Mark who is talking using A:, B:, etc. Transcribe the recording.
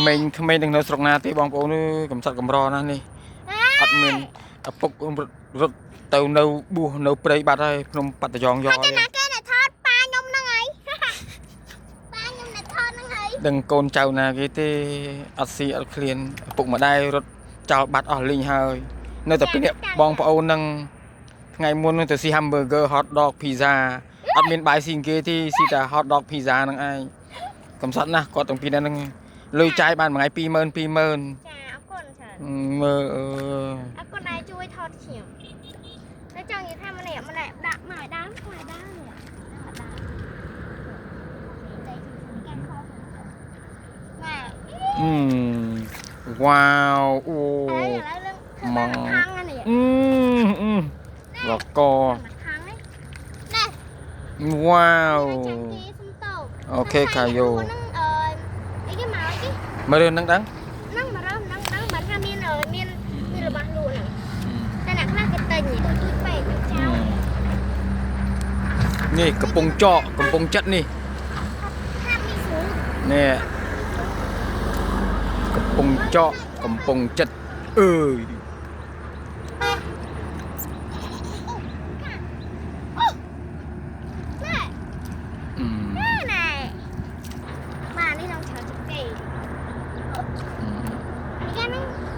A: ក្មេងទាំងនៅស្រុកណាទេបងប្អូនកំសត់កំរណានេះអត់មានឪពុករត់ទៅនៅបួសនៅព្រៃបាត់ហើយភ្នំបាត់តយ៉ងយកហើយ
B: គេអ្នកថតប៉ាខ្ញុំហ្នឹងហើយប៉ាខ្ញុំអ្នកថតហ្នឹងហើយ
A: ដឹងកូនចៅណាគេទេអត់ស៊ីអត់ឃ្លានឪពុកម្ដាយរត់ចោលបាត់អស់លីងហើយនៅតែពីនេះបងប្អូននឹងថ្ងៃមុនទៅស៊ី hamburger hot dog pizza អត់មានបាយស៊ីគេទេស៊ីតែ hot dog pizza ហ្នឹងឯងកំសត់ណាស់គាត់ទាំងពីរហ្នឹងលុយចាយបានមួយថ្ងៃ20000ចាអរគុណច្រើនមើលអរគុណដែរជួយថតខ្ញុំតែចង់និយាយថាម្នាក់ដាក់មកឲ្យដើមខ្លាដើមនេះវ៉ាវអូមកលកវ៉ាវអូខេកាយោមើលរឿងហ្នឹងដឹងហ្នឹងមករឿងហ្នឹងដឹងបើថាមានរបស់លក់ហ្នឹងតែអ្នកខ្លះគេទិញទូចពេកចោលនេះកំពង់ចកកំពង់ចិត្តនេះនេះកំពង់ចកកំពង់ចិត្តអើយ